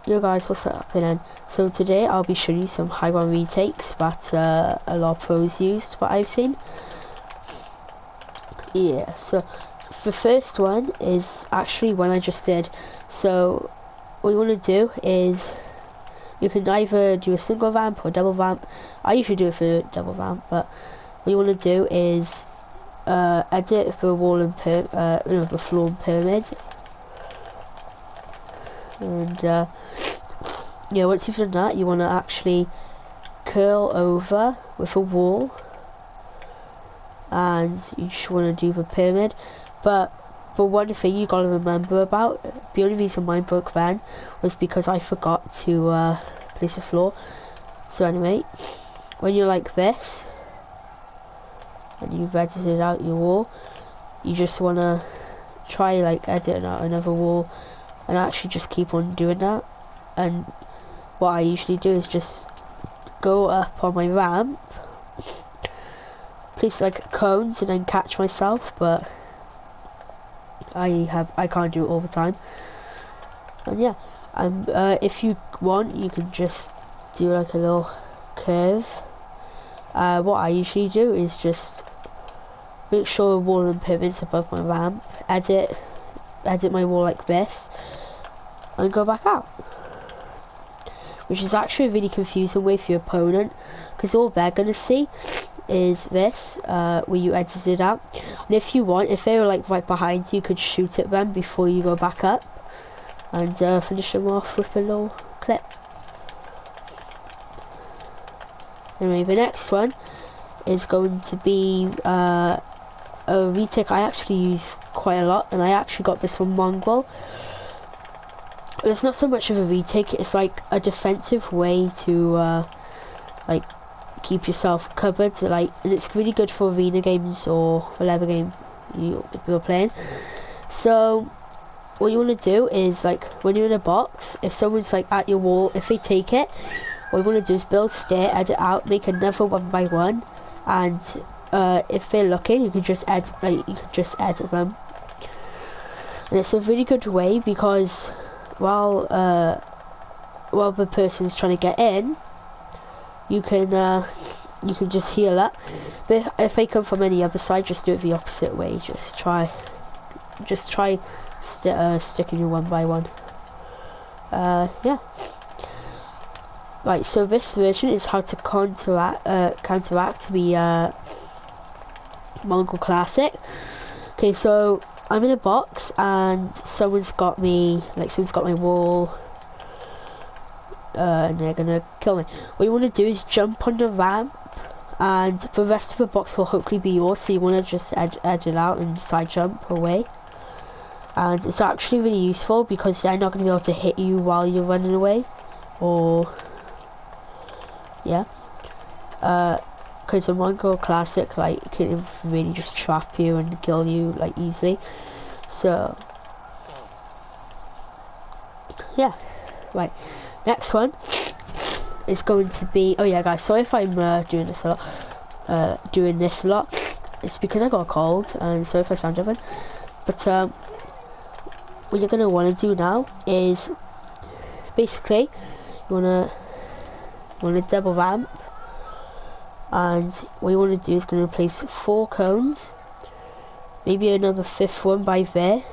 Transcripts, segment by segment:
Yo guys, what's happening? So today I'll be showing you some high ground retakes that a lot of pros used, what I've seen. Yeah, so the first one is actually one I just did. So what you want to do is you can either do a single vamp or double vamp. I usually do it for double vamp, but what you want to do is edit the wall and the floor and pyramid. And yeah, once you've done that, you want to actually curl over with a wall, and you just want to do the pyramid. But one thing you gotta remember about, the only reason mine broke then was because I forgot to place the floor. So anyway, when you're like this and you've edited out your wall, you just want to try like editing out another wall and actually just keep on doing that. And what I usually do is just go up on my ramp, place like cones and then catch myself, but I can't do it all the time. And yeah, if you want, you can just do like a little curve. What I usually do is just make sure the wall and pyramid's above my ramp, edit my wall like this, and go back out. Which is actually a really confusing way for your opponent, because all they're gonna see is this, where you edited out. And if you want, if they were like right behind you, you could shoot at them before you go back up and finish them off with a little clip. Anyway, the next one is going to be a retake I actually use quite a lot, and I actually got this from Mongrel. It's not so much of a retake, it's like a defensive way to like keep yourself covered, and it's really good for arena games or whatever game you're playing. So what you want to do is, like, when you're in a box, if someone's like at your wall, if they take it, what you want to do is build stair, edit out, make another 1 by 1, and if they're looking, you can just edit them. And it's a really good way because while the person's trying to get in, you can just heal up. But if they come from any other side, just do it the opposite way. Just try sticking your 1 by 1. Yeah. Right. So this version is how to counteract the Mongol Classic. Okay. So I'm in a box and someone's got my wall, and they're gonna kill me. What you want to do is jump on the ramp, and the rest of the box will hopefully be yours, so you want to just edge it out and side jump away. And it's actually really useful because they're not going to be able to hit you while you're running away, or yeah, because the Mongol Classic can really just trap you and kill you easily. So yeah, right. Next one is going to be, oh yeah guys, sorry if I'm doing this a lot. It's because I got a cold, and sorry if I sound different. But what you're gonna want to do now is basically you wanna double ramp, and what you want to do is going to place 4 cones, maybe another 5th one by there,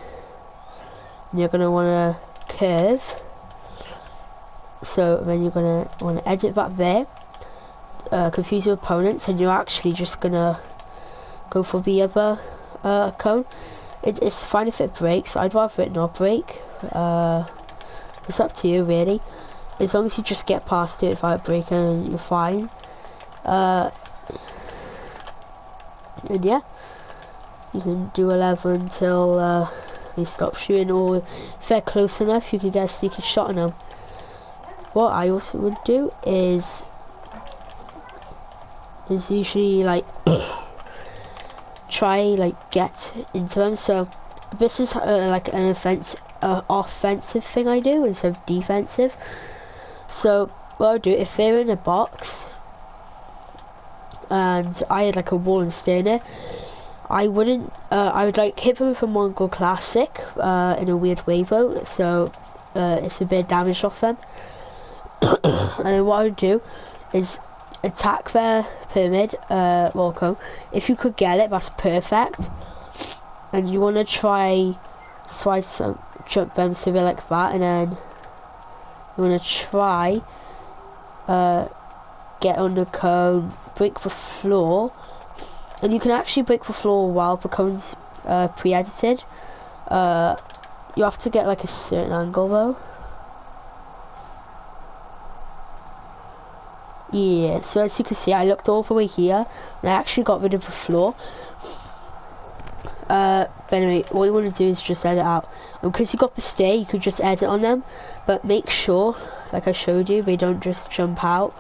and you're gonna want to curve. So then you're gonna want to edit that there, confuse your opponents, and you're actually just gonna go for the other cone. It's fine if it breaks. I'd rather it not break. It's up to you really. As long as you just get past it without breaking, you're fine. And yeah, you can do 11 until they stop shooting, or if they're close enough, you can get a sneaky shot on them. What I also would do is usually try get into them. So this is like an offensive thing I do instead of defensive. So what I'll do, if they're in a box and I had like a wall and stair there, I would hit them with a Mongol Classic in a weird way though. So it's a bit of damage off them. And then what I would do is attack their pyramid wall cone. If you could get it, that's perfect. And you want to try some jump them so they're like that, and then you want to try get on the cone, break the floor, and you can actually break the floor while the cone's pre-edited. You have to get like a certain angle though. Yeah, so as you can see, I looked all the way here and I actually got rid of the floor. But anyway, what you want to do is just edit out. And because you got the stair, you could just edit on them, but make sure, like I showed you, they don't just jump out.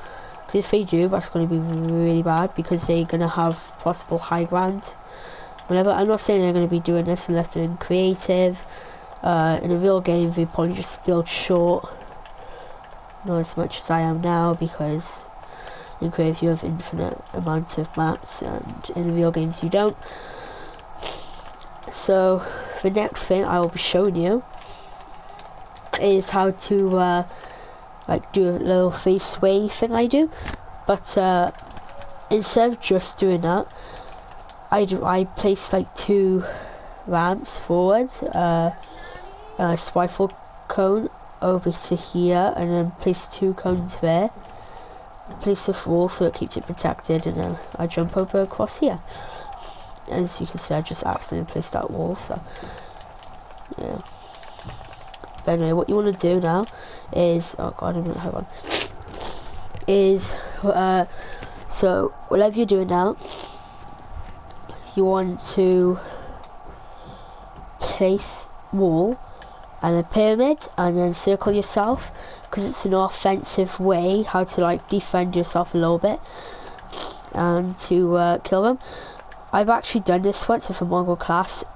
Because if they do, that's going to be really bad, because they're going to have possible high ground. Whenever, I'm not saying they're going to be doing this unless they're in creative. In a real game, they probably just build short. Not as much as I am now, because in creative you have infinite amounts of maps, and in real games you don't. So the next thing I will be showing you is how to like do a little face sway thing I do, but instead of just doing that, I place like 2 ramps forwards, a swivel cone over to here, and then place 2 cones there, place a wall so it keeps it protected, and then I jump over across here. As you can see, I just accidentally placed that wall, so yeah. But anyway, what you want to do now is, oh god, a minute, hold on, is so whatever you're doing now, you want to place wall and a pyramid and then circle yourself, because it's an offensive way how to like defend yourself a little bit and to kill them. I've actually done this once with a Mongol classic.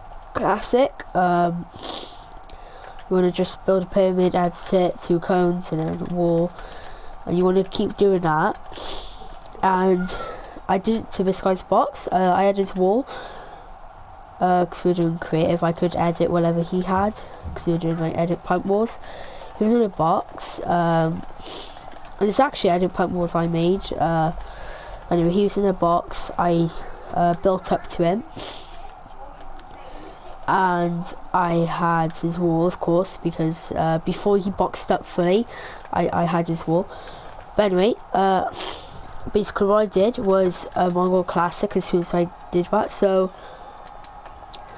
You want to just build a pyramid, add 2 cones and then a wall, and you want to keep doing that. And I did it to this guy's box. I had his wall because we were doing creative. I could edit whatever he had because we were doing like edit pump walls. He was in a box, and it's actually edit pump walls I made. Anyway, he was in a box. I built up to him, and I had his wall, of course, because before he boxed up fully, I had his wall. But anyway, basically what I did was a Mongol classic as soon as I did that. So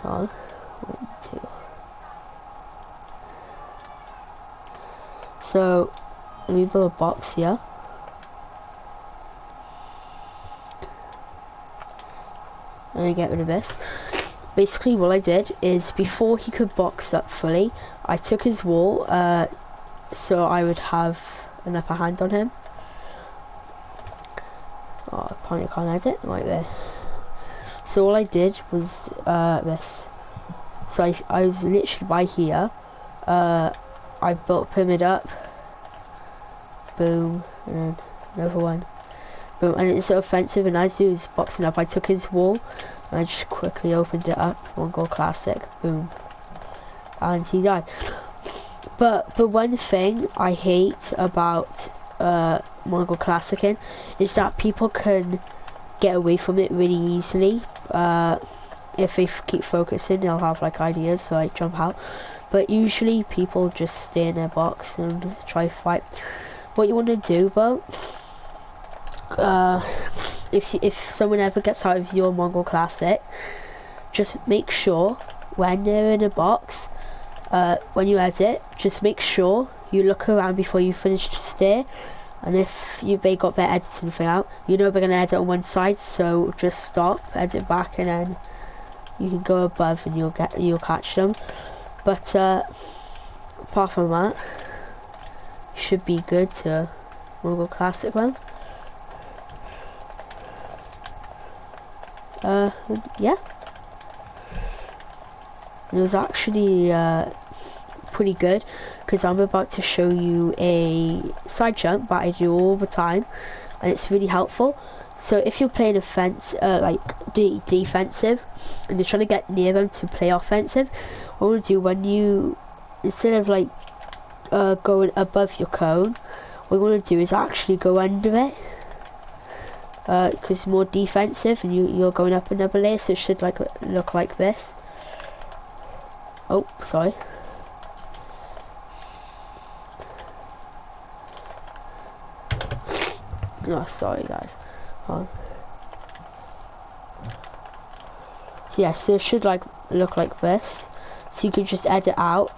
hold on, 1, 2. So let me build a box here. And I get rid of this. Basically what I did is, before he could box up fully, I took his wall so I would have an upper hand on him. Oh, apparently I can't edit right there. So all I did was this. So I was literally by here. I built a pyramid up. Boom, and then another one. Boom, and it's so offensive, and as he was boxing up, I took his wall and I just quickly opened it up. Mongol classic, boom, and he died. But the one thing I hate about Mongol classicing is that people can get away from it really easily. If they keep focusing, they'll have like ideas, so I jump out. But usually people just stay in their box and try to fight. What you want to do though, if someone ever gets out of your Mongol classic, just make sure when they're in a box, when you edit, just make sure you look around before you finish the stair. And if they got their editing thing out, you know they're going to edit on one side, so just stop, edit back, and then you can go above and you'll catch them. But apart from that, you should be good to Mongol classic one. Yeah, it was actually pretty good, because I'm about to show you a side jump that I do all the time, and it's really helpful. So if you're playing defensive and you're trying to get near them to play offensive, what you want to do, when you, instead of like going above your cone, what you want to do is actually go under it, because it's more defensive, and you're going up another layer, so it should like look like this. Oh, sorry. Oh, sorry guys. So yeah, so it should like look like this. So you could just edit out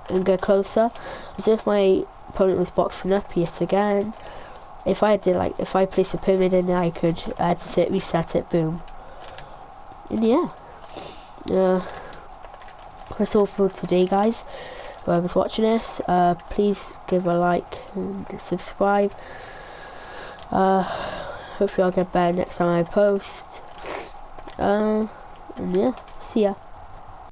and get closer. As if my opponent was boxing up yet again. If I place a pyramid in there, I could edit it, reset it, boom. And yeah. That's all for today, guys. Whoever's watching this, please give a like and subscribe. Hopefully I'll get better next time I post. And yeah, see ya.